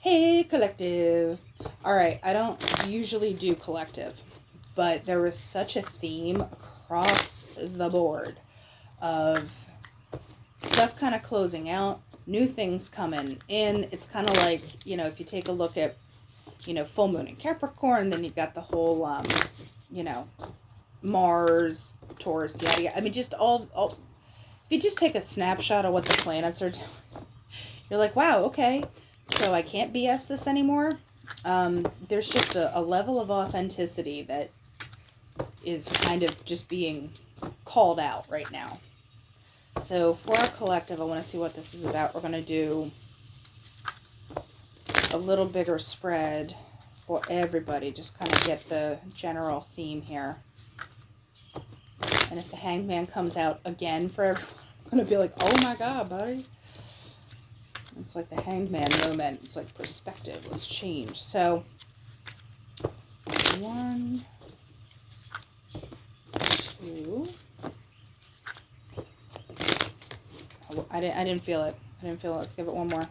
Hey, collective. All right, I don't usually do collective, but there was such a theme across the board of stuff kind of closing out, new things coming in. It's kind of like, if you take a look at, full moon in Capricorn, then you've got the whole, you know, Mars, Taurus, yada, yada. I mean, just all, if you just take a snapshot of what the planets are doing, you're like, wow, okay, so I can't BS this anymore. There's just a level of authenticity that is kind of just being called out right now. So for our collective, I want to see what this is about. We're going to do a little bigger spread for everybody. Just kind of get the general theme here. And if the Hangman comes out again for everyone, I'm going to be like, oh my God, buddy. It's like the Hangman moment. It's like perspective. Let's change. So, 1, 2. Oh, I didn't feel it. Let's give it one more.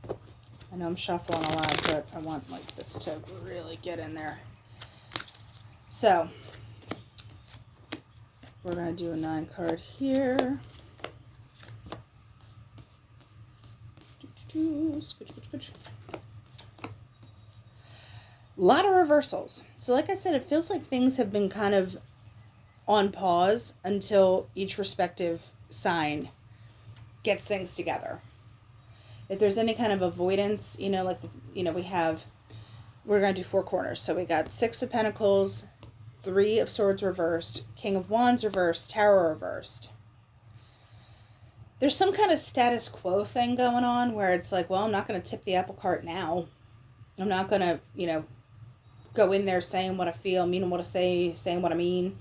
I know I'm shuffling a lot, but I want like this to really get in there. So, we're going to do a 9 card here. A lot of reversals. So like I said, it feels like things have been kind of on pause until each respective sign gets things together. If there's any kind of avoidance, we're going to do 4 corners. So we got 6 of Pentacles, 3 of Swords reversed, King of Wands reversed, Tower reversed. There's some kind of status quo thing going on where it's like, well, I'm not going to tip the apple cart now. I'm not going to, go in there saying what I feel, meaning what I say, saying what I mean.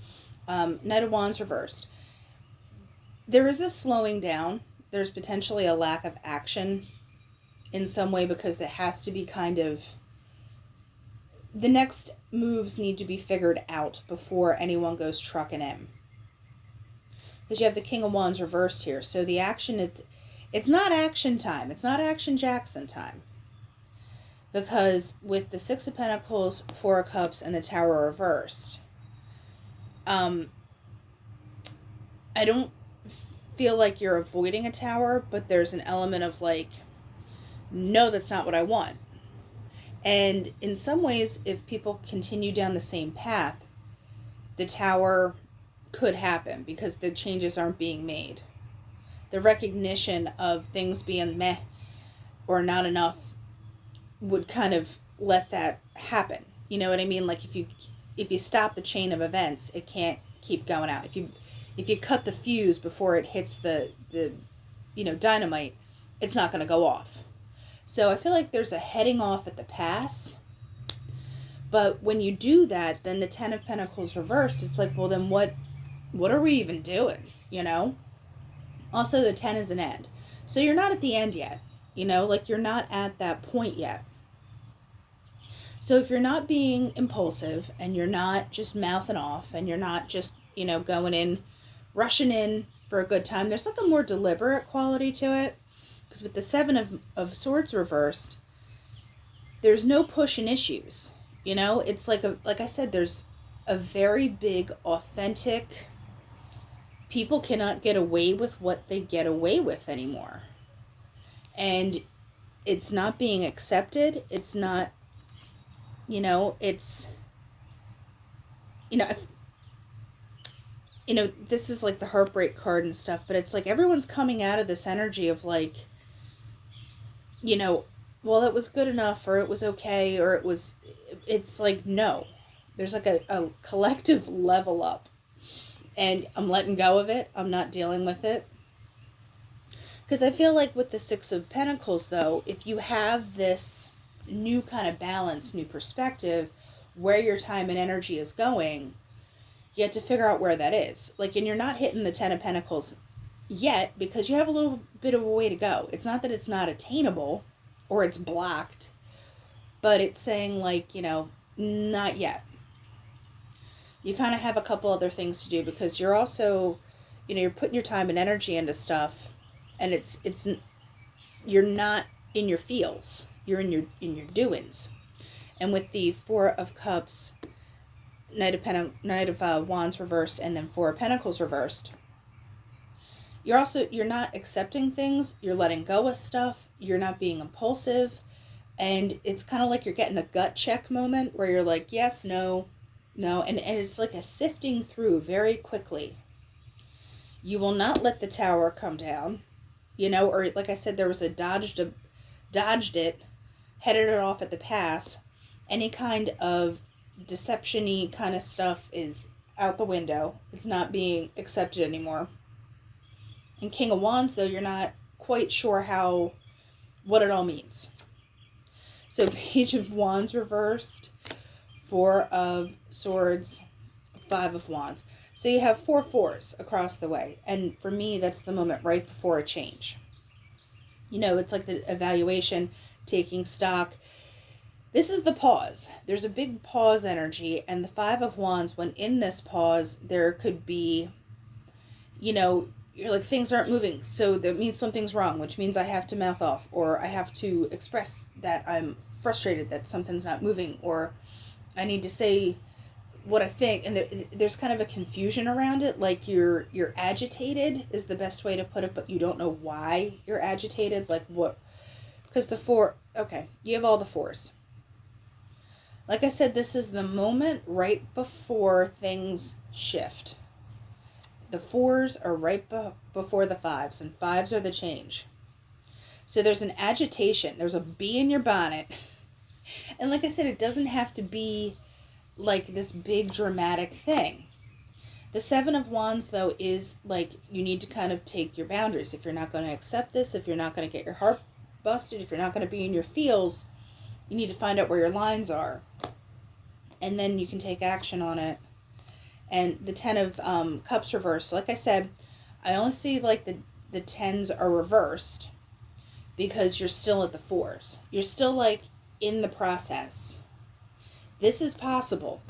Knight of Wands reversed. There is a slowing down. There's potentially a lack of action in some way because it has to be kind of... The next moves need to be figured out before anyone goes trucking in. Because you have the King of Wands reversed here. So the action, it's not action time. It's not Action Jackson time. Because with the 6 of Pentacles, 4 of Cups, and the Tower reversed, I don't feel like you're avoiding a tower, but there's an element of like, no, that's not what I want. And in some ways, if people continue down the same path, the tower could happen because the changes aren't being made. The recognition of things being meh or not enough would kind of let that happen. You know what I mean? Like if you stop the chain of events, it can't keep going out. If you cut the fuse before it hits the dynamite, it's not going to go off. So I feel like there's a heading off at the pass. But when you do that, then the 10 of Pentacles reversed, it's like, well, then what are we even doing, Also, the 10 is an end. So you're not at the end yet, like you're not at that point yet. So if you're not being impulsive and you're not just mouthing off and you're not just, going in, rushing in for a good time, there's like a more deliberate quality to it. Because with the 7 of Swords reversed, there's no pushing issues. It's like I said, there's a very big, authentic... People cannot get away with what they get away with anymore. And it's not being accepted. It's not, it's, this is like the heartbreak card and stuff, but it's like everyone's coming out of this energy of like, well, it was good enough, or it was okay, or it's like, no. There's like a collective level up. And I'm letting go of it. I'm not dealing with it. Because I feel like with the 6 of Pentacles, though, if you have this new kind of balance, new perspective, where your time and energy is going, you have to figure out where that is. Like, and you're not hitting the 10 of Pentacles yet because you have a little bit of a way to go. It's not that it's not attainable or it's blocked, but it's saying like, not yet. You kind of have a couple other things to do because you're also, you're putting your time and energy into stuff and you're not in your feels. you're in your doings. And with the Four of Cups, Knight of Wands reversed, and then Four of Pentacles reversed, you're not accepting things, you're letting go of stuff, you're not being impulsive, and it's kind of like you're getting a gut check moment where you're like, yes, no, no, and it's like a sifting through very quickly. You will not let the tower come down, or like I said, there was dodged it, headed it off at the pass. Any kind of deception-y kind of stuff is out the window. It's not being accepted anymore. And King of Wands, though, you're not quite sure what it all means. So Page of Wands reversed, Four of Swords, Five of Wands. So you have 4 fours across the way. And for me, that's the moment right before a change. It's like the evaluation, taking stock. This is the pause. There's a big pause energy. And the Five of Wands, when in this pause, there could be, you're like, things aren't moving. So that means something's wrong, which means I have to mouth off. Or I have to express that I'm frustrated that something's not moving. Or I need to say what I think, and there's kind of a confusion around it, like you're agitated is the best way to put it, but you don't know why you're agitated, like what, because you have all the fours. Like I said, this is the moment right before things shift. The fours are right before the fives, and fives are the change. So there's an agitation, there's a bee in your bonnet, and like I said, it doesn't have to be like this big dramatic thing. The Seven of Wands, though, is like you need to kind of take your boundaries. If you're not going to accept this, if you're not going to get your heart busted, if you're not going to be in your feels, you need to find out where your lines are. And then you can take action on it. And the Ten of Cups reversed. Like I said, I only see like the tens are reversed because you're still at the fours. You're still like in the process. This is possible.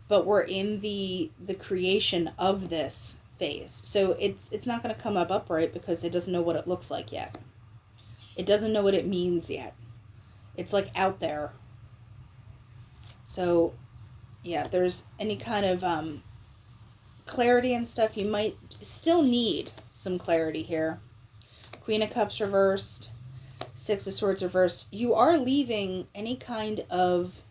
But we're in the creation of this phase. So it's not going to come up upright because it doesn't know what it looks like yet. It doesn't know what it means yet. It's like out there. So yeah, there's any kind of clarity and stuff. You might still need some clarity here. Queen of Cups reversed. Six of Swords reversed. You are leaving any kind of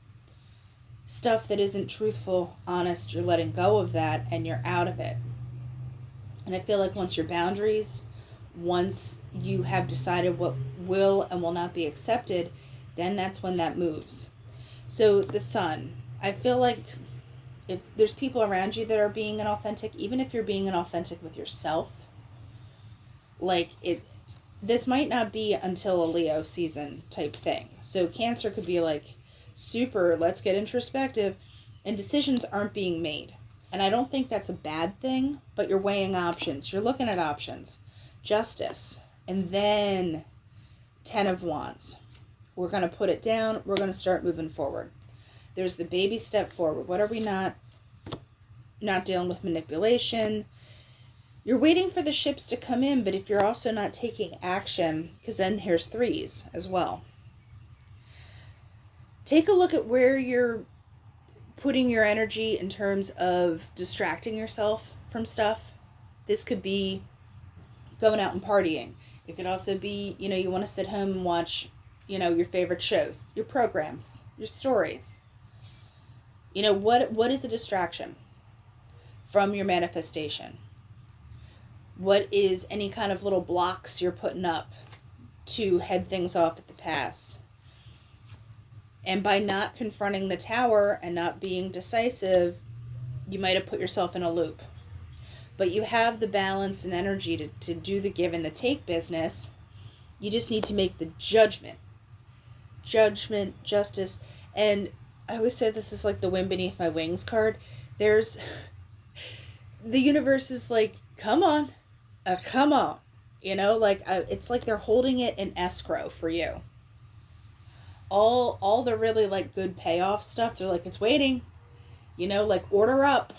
stuff that isn't truthful, honest. You're letting go of that and you're out of it. And I feel like once you have decided what will and will not be accepted, then that's when that moves. So the Sun, I feel like if there's people around you that are being inauthentic, even if you're being inauthentic with yourself, this might not be until a Leo season type thing. So Cancer could be like, super, let's get introspective, and decisions aren't being made. And I don't think that's a bad thing, but you're weighing options. You're looking at options. Justice. And then Ten of Wands. We're going to put it down. We're going to start moving forward. There's the baby step forward. What are we not dealing with manipulation? You're waiting for the ships to come in, but if you're also not taking action, because then here's threes as well. Take a look at where you're putting your energy in terms of distracting yourself from stuff. This could be going out and partying. It could also be, you want to sit home and watch, your favorite shows, your programs, your stories. What is a distraction from your manifestation? What is any kind of little blocks you're putting up to head things off at the pass? And by not confronting the tower and not being decisive, you might have put yourself in a loop. But you have the balance and energy to do the give and the take business. You just need to make the judgment, justice. And I always say this is like the wind beneath my wings card. The universe is like, come on. It's like they're holding it in escrow for you. All the really like good payoff stuff, they're like, it's waiting, order up.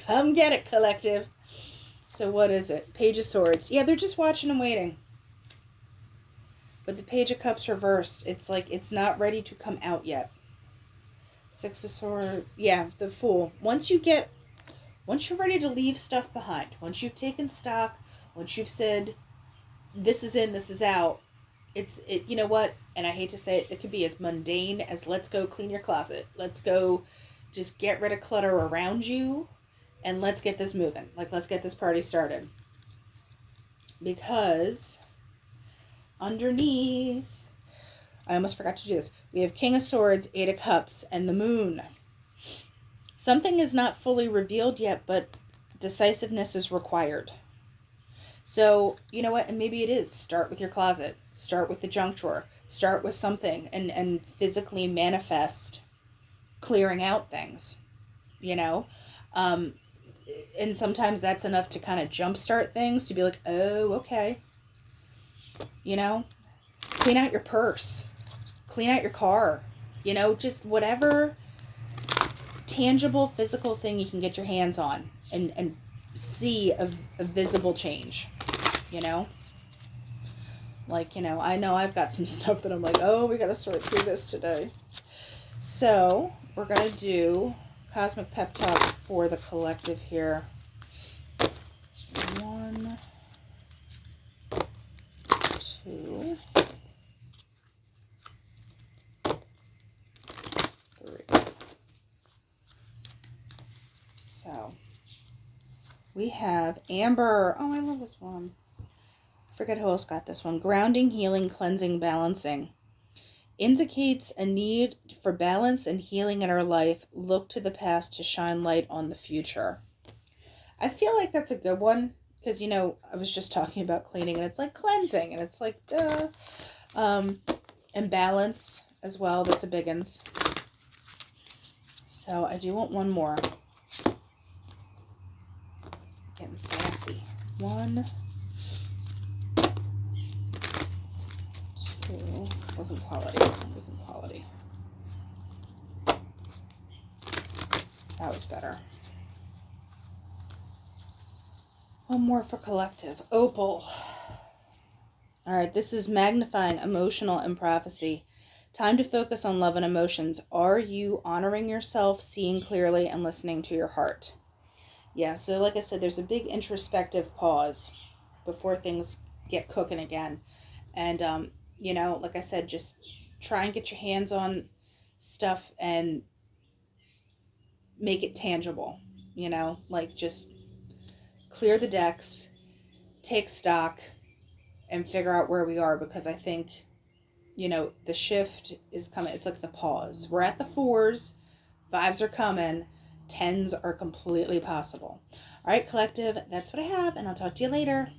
Come get it, collective. So what is it? Page of Swords. Yeah, they're just watching and waiting. But the Page of Cups reversed, it's like it's not ready to come out yet. Six of Swords, yeah, the Fool. Once you're ready to leave stuff behind, once you've taken stock, once you've said, this is in, this is out, you know what, and I hate to say it, it could be as mundane as let's go clean your closet. Let's go just get rid of clutter around you and let's get this moving. Like, let's get this party started. Because underneath, I almost forgot to do this, we have King of Swords, Eight of Cups, and the Moon. Something is not fully revealed yet, but decisiveness is required. So, you know what? And maybe it is. Start with your closet. Start with the junk drawer. Start with something and physically manifest clearing out things, you know? And sometimes that's enough to kind of jumpstart things, to be like, oh, okay. You know? Clean out your purse. Clean out your car. You know, just whatever tangible, physical thing you can get your hands on and see a visible change, you know? Like, you know I've got some stuff that I'm like, oh, we got to sort through this today. So we're going to do Cosmic Pep Talk for the collective here. 1, 2, 3. So we have Amber. Oh, I love this one. Forget who else got this one. Grounding, healing, cleansing, balancing. Indicates a need for balance and healing in our life. Look to the past to shine light on the future. I feel like that's a good one because, I was just talking about cleaning and it's like cleansing and it's like, duh. And balance as well. That's a big one. So I do want one more. Getting sassy. 1, 2. Wasn't quality. That was better. One more for collective. Opal. All right, this is magnifying, emotional, and prophecy. Time to focus on love and emotions. Are you honoring yourself, seeing clearly, and listening to your heart? Yeah, so like I said, there's a big introspective pause before things get cooking again. And, like I said, just try and get your hands on stuff and make it tangible, like just clear the decks, take stock, and figure out where we are, because I think, the shift is coming. It's like the pause. We're at the 4s, 5s are coming, 10s are completely possible. All right, collective, that's what I have, and I'll talk to you later.